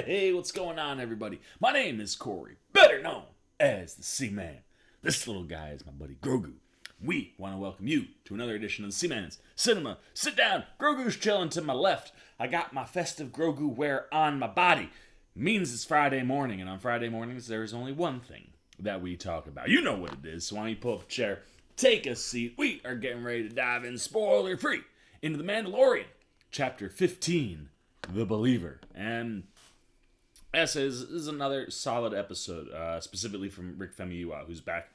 Hey, what's going on, everybody? My name is Corey, better known as the Seaman. This little guy is my buddy Grogu. We want to welcome you to another edition of the Seaman's Cinema. Sit down. Grogu's chilling to my left. I got my festive Grogu wear on my body. Means it's Friday morning, and on Friday mornings there is only one thing that we talk about. You know what it is, so why don't you pull up a chair, take a seat. We are getting ready to dive in spoiler-free into the Mandalorian Chapter 15, The Believer. And this is another solid episode, specifically from Rick Famuyiwa, who's back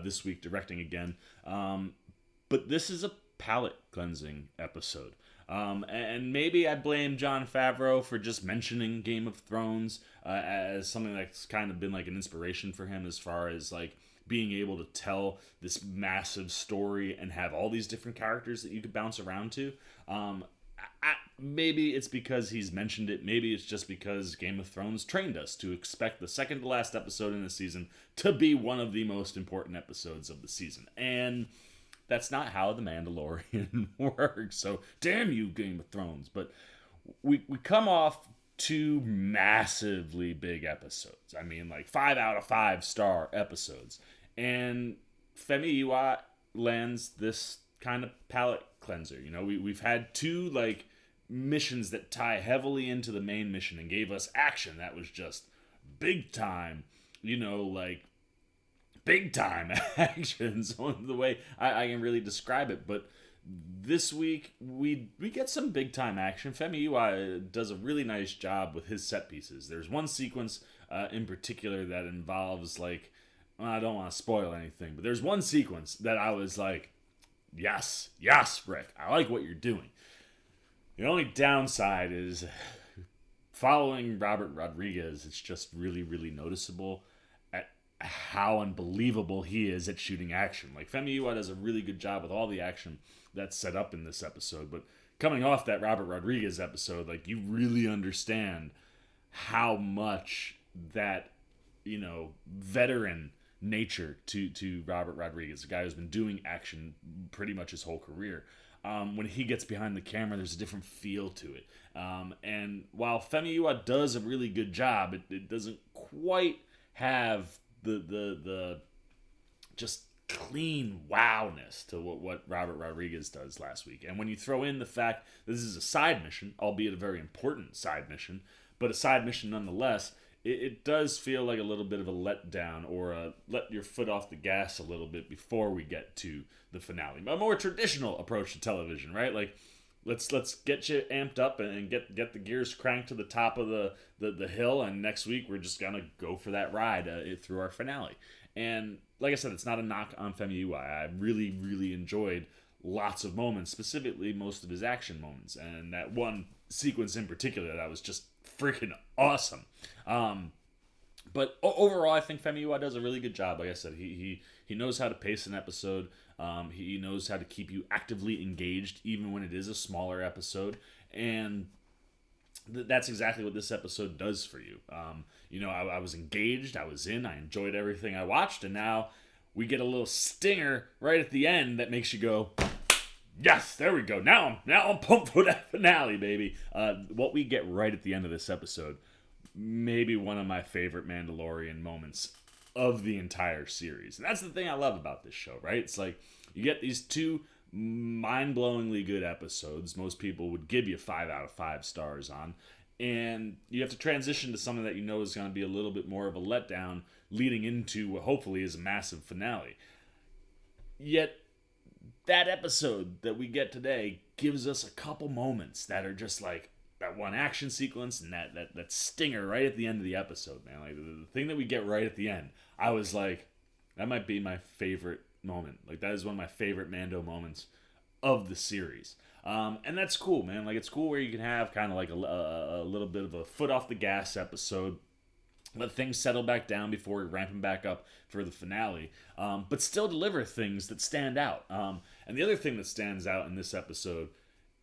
this week directing again. But this is a palate cleansing episode. And maybe I blame Jon Favreau for just mentioning Game of Thrones as something that's kind of been like an inspiration for him as far as like being able to tell this massive story and have all these different characters that you could bounce around to. Maybe it's because he's mentioned it. Maybe it's just because Game of Thrones trained us to expect the second to last episode in the season to be one of the most important episodes of the season. And that's not how The Mandalorian works. So damn you, Game of Thrones. But we come off two massively big episodes. I mean, like 5 out of 5 star episodes. And Famuyiwa lands this kind of palate cleanser. You know, we've had two like missions that tie heavily into the main mission and gave us action that was just big time, you know, like big time action. So the way I can really describe it. But this week we get some big time action. Famuyiwa does a really nice job with his set pieces. There's one sequence in particular that involves like, I don't want to spoil anything, but there's one sequence that I was like, yes, Rick, I like what you're doing. The only downside is following Robert Rodriguez, it's just really, really noticeable at how unbelievable he is at shooting action. Like, Famuyiwa does a really good job with all the action that's set up in this episode, but coming off that Robert Rodriguez episode, like, you really understand how much that, you know, veteran nature to Robert Rodriguez, a guy who's been doing action pretty much his whole career. When he gets behind the camera, there's a different feel to it. And while Famuyiwa does a really good job, it doesn't quite have the just clean wowness to what Robert Rodriguez does last week. And when you throw in the fact this is a side mission, albeit a very important side mission, but a side mission nonetheless, it does feel like a little bit of a letdown or let your foot off the gas a little bit before we get to the finale. A more traditional approach to television, right? Like, let's get you amped up and get the gears cranked to the top of the hill, and next week we're just going to go for that ride through our finale. And like I said, it's not a knock on Famuyiwa. I really, really enjoyed lots of moments, specifically most of his action moments, and that one sequence in particular that was just freaking awesome. But overall, I think Famuyiwa does a really good job. Like I said, he knows how to pace an episode. He knows how to keep you actively engaged, even when it is a smaller episode. And that's exactly what this episode does for you. You know, I was engaged, I was in, I enjoyed everything I watched, and now we get a little stinger right at the end that makes you go, yes, there we go. Now I'm pumped for that finale, baby. What we get right at the end of this episode, maybe one of my favorite Mandalorian moments of the entire series. And that's the thing I love about this show, right? It's like you get these two mind-blowingly good episodes. Most people would give you 5 out of 5 stars on. And you have to transition to something that you know is going to be a little bit more of a letdown leading into what hopefully is a massive finale. Yet that episode that we get today gives us a couple moments that are just like that one action sequence and that stinger right at the end of the episode, man. Like the thing that we get right at the end, I was like, that might be my favorite moment. Like, that is one of my favorite Mando moments of the series. And that's cool, man. Like, it's cool where you can have kind of like a little bit of a foot off the gas episode, let things settle back down before ramping back up for the finale, but still deliver things that stand out. And the other thing that stands out in this episode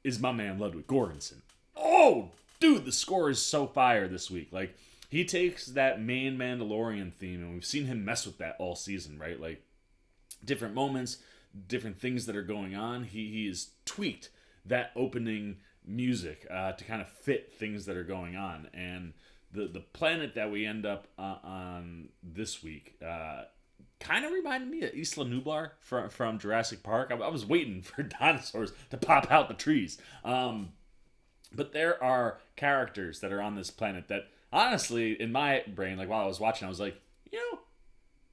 is my man Ludwig Göransson. Oh, dude, the score is so fire this week. Like, he takes that main Mandalorian theme, and we've seen him mess with that all season, right? Like, different moments, different things that are going on. He has tweaked that opening music to kind of fit things that are going on. And the planet that we end up on this week kind of reminded me of Isla Nublar from Jurassic Park. I was waiting for dinosaurs to pop out the trees. But there are characters that are on this planet that, honestly, in my brain, like while I was watching, I was like,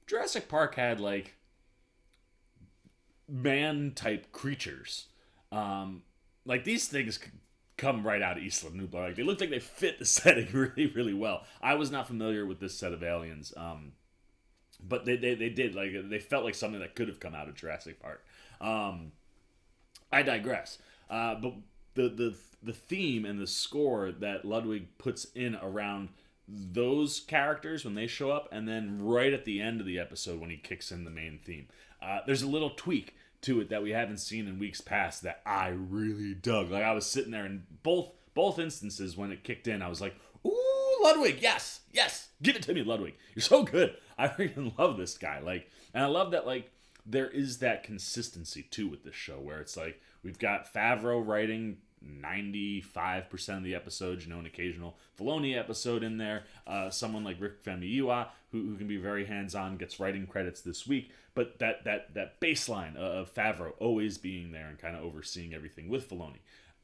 Jurassic Park had like man-type creatures. Like these things come right out of Isla Nublar. Like they look like they fit the setting really, really well. I was not familiar with this set of aliens, but they did. Like they felt like something that could have come out of Jurassic Park. I digress. But the theme and the score that Ludwig puts in around those characters when they show up, and then right at the end of the episode when he kicks in the main theme, there's a little tweak to it that we haven't seen in weeks past that I really dug. Like I was sitting there in both instances when it kicked in, I was like, "Ooh, Ludwig, yes, give it to me, Ludwig. You're so good. I freaking love this guy." Like, and I love that like there is that consistency too with this show where it's like we've got Favreau writing 95% of the episodes, an occasional Filoni episode in there. Someone like Rick Famuyiwa, who can be very hands-on, gets writing credits this week. But that baseline of Favreau always being there and kind of overseeing everything with Filoni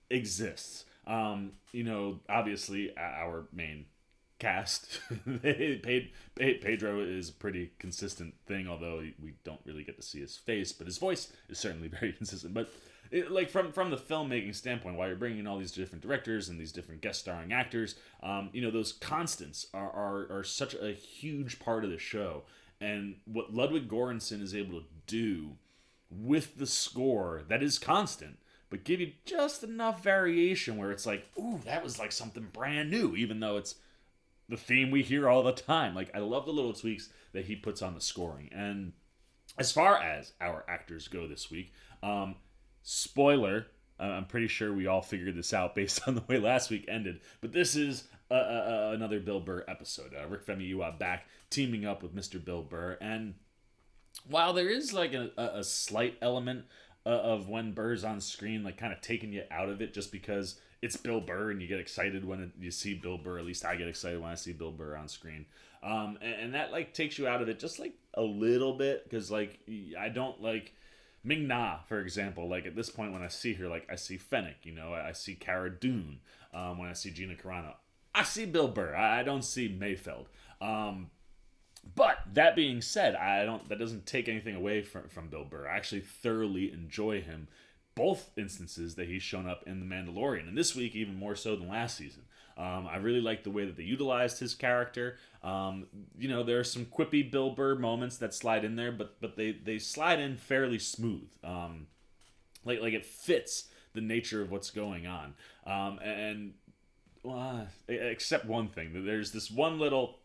exists. Obviously our main cast, Pedro is a pretty consistent thing, although we don't really get to see his face, but his voice is certainly very consistent. But like from the filmmaking standpoint, while you're bringing in all these different directors and these different guest starring actors, those constants are such a huge part of the show. And what Ludwig Göransson is able to do with the score that is constant, but give you just enough variation where it's like, ooh, that was like something brand new, even though it's the theme we hear all the time. Like, I love the little tweaks that he puts on the scoring. And as far as our actors go this week, spoiler, I'm pretty sure we all figured this out based on the way last week ended, but this is another Bill Burr episode. Rick Famuyiwa back, teaming up with Mr. Bill Burr, and while there is like a slight element of when Burr's on screen, like kind of taking you out of it just because it's Bill Burr and you get excited when you see Bill Burr, at least I get excited when I see Bill Burr on screen, and that like takes you out of it just like a little bit, because like I don't like Ming Na, for example. Like at this point when I see her, like I see Fennec, I see Cara Dune. When I see Gina Carano, I see Bill Burr. I don't see Mayfeld. But that being said, that doesn't take anything away from Bill Burr. I actually thoroughly enjoy him both instances that he's shown up in The Mandalorian, and this week even more so than last season. I really like the way that they utilized his character. There are some quippy Bill Burr moments that slide in there, but they slide in fairly smooth. Like it fits the nature of what's going on. Except one thing. There's this one little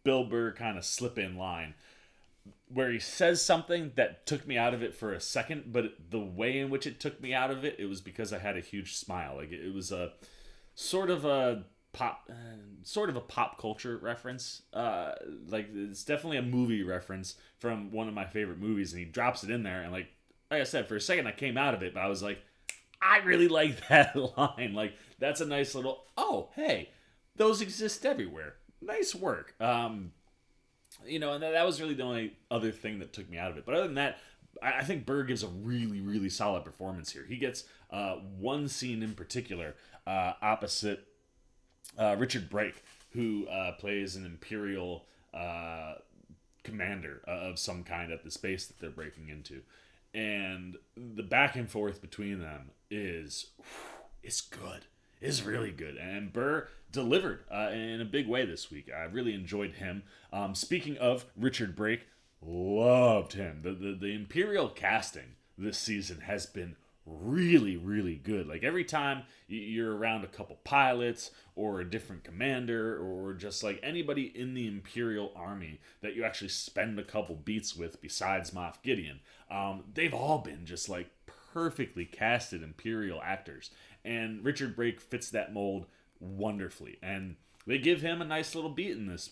Bill Burr kind of slip-in line where he says something that took me out of it for a second, but the way in which it took me out of it, it was because I had a huge smile. Like it was a sort of a pop culture reference. Like it's definitely a movie reference from one of my favorite movies, and he drops it in there, and like I said, for a second I came out of it, but I was like, I really like that line. Like that's a nice little, oh hey, those exist everywhere. Nice work. And that was really the only other thing that took me out of it. But other than that, I think Burr gives a really, really solid performance here. He gets one scene in particular opposite Richard Brake, who plays an Imperial commander of some kind at the space that they're breaking into. And the back and forth between them it's good. It's really good. And Burr delivered in a big way this week. I really enjoyed him. Speaking of Richard Brake, loved him. The Imperial casting this season has been really, really good. Like every time you're around a couple pilots or a different commander or just like anybody in the Imperial Army that you actually spend a couple beats with besides Moff Gideon, they've all been just like perfectly casted Imperial actors. And Richard Brake fits that mold wonderfully. And they give him a nice little beat in this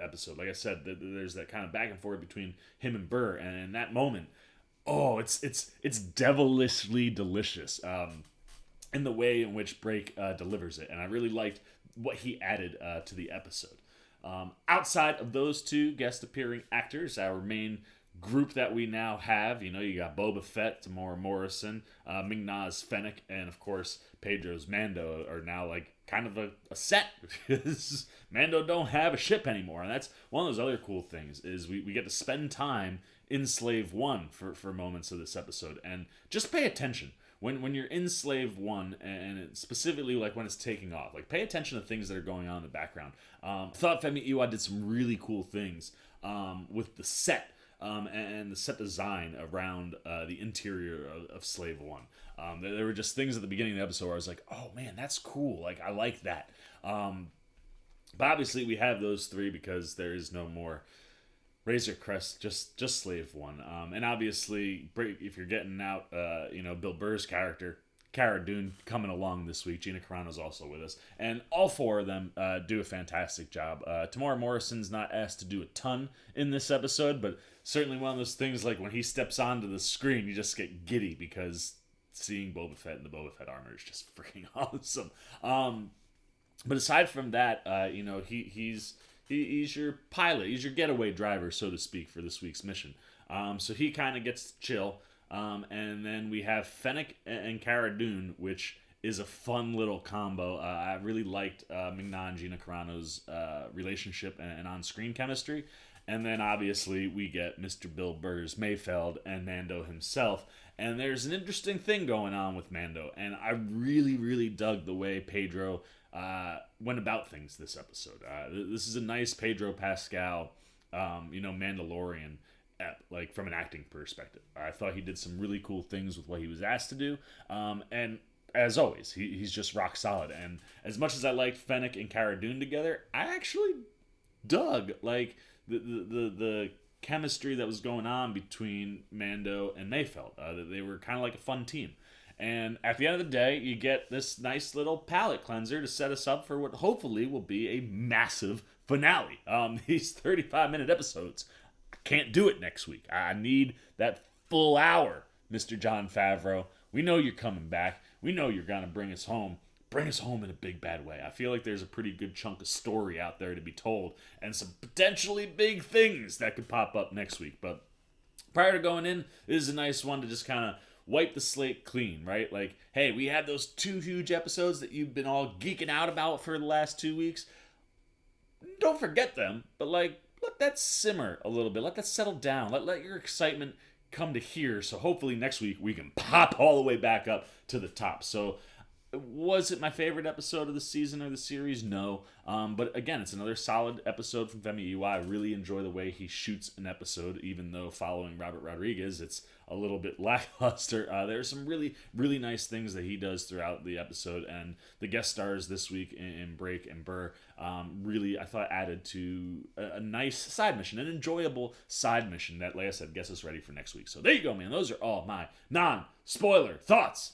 episode. Like I said, there's that kind of back and forth between him and Burr. And in that moment, it's devilishly delicious in the way in which Brake delivers it. And I really liked what he added to the episode. Outside of those two guest appearing actors, our main group that we now have, you got Boba Fett, Tamora Morrison, Ming-Na's Fennec, and of course Pedro's Mando are now like kind of a set, because Mando don't have a ship anymore. And that's one of those other cool things, is we get to spend time in Slave One for moments of this episode, and just pay attention when you're in Slave One, and specifically like when it's taking off, like pay attention to things that are going on in the background. I thought Femi Iwa did some really cool things with the set and the set design around the interior of Slave One. There were just things at the beginning of the episode where I was like, oh man, that's cool, like I like that. But obviously we have those three because there is no more Razor Crest, just Slave One. And obviously, if you're getting out, Bill Burr's character, Cara Dune, coming along this week. Gina Carano's also with us. And all four of them do a fantastic job. Tamora Morrison's not asked to do a ton in this episode, but certainly one of those things, like when he steps onto the screen, you just get giddy, because seeing Boba Fett in the Boba Fett armor is just freaking awesome. But aside from that, he's your pilot. He's your getaway driver, so to speak, for this week's mission. So he kind of gets to chill. And then we have Fennec and Cara Dune, which is a fun little combo. I really liked Ming-Na and Gina Carano's relationship and on-screen chemistry. And then obviously we get Mr. Bill Burr's Mayfeld and Mando himself. And there's an interesting thing going on with Mando. And I really, really dug the way Pedro went about things this episode. This is a nice Pedro Pascal, Mandalorian, like from an acting perspective. I thought he did some really cool things with what he was asked to do. And as always, he's just rock solid. And as much as I liked Fennec and Cara Dune together, I actually dug like the chemistry that was going on between Mando and Mayfeld. They were kind of like a fun team. And at the end of the day, you get this nice little palate cleanser to set us up for what hopefully will be a massive finale. These 35-minute episodes, I can't do it next week. I need that full hour, Mr. Jon Favreau. We know you're coming back. We know you're going to bring us home. Bring us home in a big bad way. I feel like there's a pretty good chunk of story out there to be told, and some potentially big things that could pop up next week. But prior to going in, this is a nice one to just kind of wipe the slate clean, right? Like, hey, we had those 2 huge episodes that you've been all geeking out about for the last 2 weeks. Don't forget them, but like, let that simmer a little bit. Let that settle down. Let your excitement come to here. So hopefully next week we can pop all the way back up to the top. So was it my favorite episode of the season or the series? No. But again, it's another solid episode from Femi Iwa. I really enjoy the way he shoots an episode, even though following Robert Rodriguez, it's a little bit lackluster. There's some really, really nice things that he does throughout the episode, and the guest stars this week in Brake and Burr really, I thought, added to a nice side mission, an enjoyable side mission that, like I said, gets us ready for next week. So there you go, man. Those are all my non-spoiler thoughts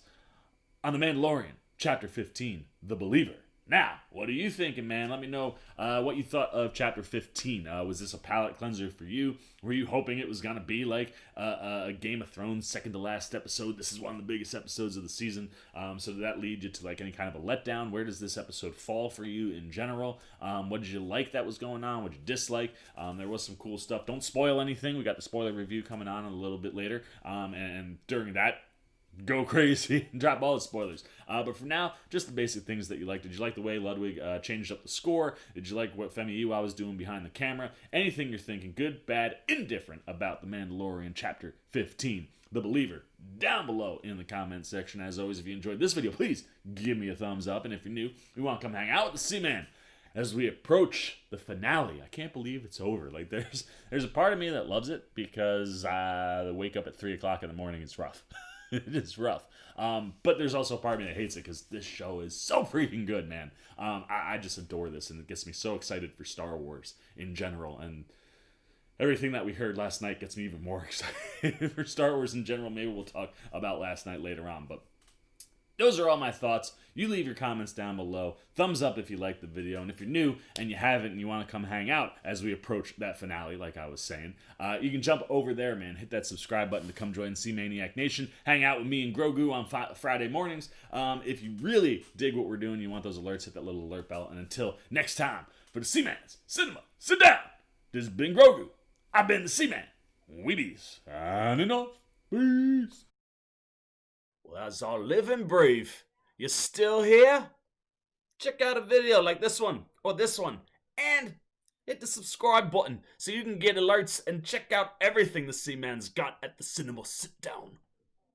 on The Mandalorian Chapter 15, The Believer. Now, what are you thinking, man? Let me know what you thought of Chapter 15. Was this a palate cleanser for you? Were you hoping it was going to be like a Game of Thrones second to last episode? This is one of the biggest episodes of the season. So did that lead you to like any kind of a letdown? Where does this episode fall for you in general? What did you like that was going on? What did you dislike? There was some cool stuff. Don't spoil anything. We got the spoiler review coming on a little bit later. And during that, go crazy and drop all the spoilers. But for now, just the basic things that you like. Did you like the way Ludwig changed up the score? Did you like what Femi Iwa was doing behind the camera? Anything you're thinking, good, bad, indifferent, about The Mandalorian Chapter 15, The Believer, down below in the comment section. As always, if you enjoyed this video, please give me a thumbs up. And if you're new, we want to come hang out with the C-Man as we approach the finale. I can't believe it's over. Like, there's a part of me that loves it, because the wake up at 3 o'clock in the morning is rough. It is rough. But there's also a part of me that hates it, because this show is so freaking good, man. I just adore this, and it gets me so excited for Star Wars in general. And everything that we heard last night gets me even more excited for Star Wars in general. Maybe we'll talk about last night later on. But Those are all my thoughts. You leave your comments down below. Thumbs up if you like the video. And if you're new and you haven't and you want to come hang out as we approach that finale, like I was saying, you can jump over there, man. Hit that subscribe button to come join C-Maniac Nation. Hang out with me and Grogu on Friday mornings. If you really dig what we're doing, you want those alerts, hit that little alert bell. And until next time, for the C-Man's Cinema Sit Down, this has been Grogu. I've been the C-Man. We be signing off. Peace. Well, as I live and breathe, you still here? Check out a video like this one or this one and hit the subscribe button so you can get alerts and check out everything the C-Man's got at the Cinema Sit Down.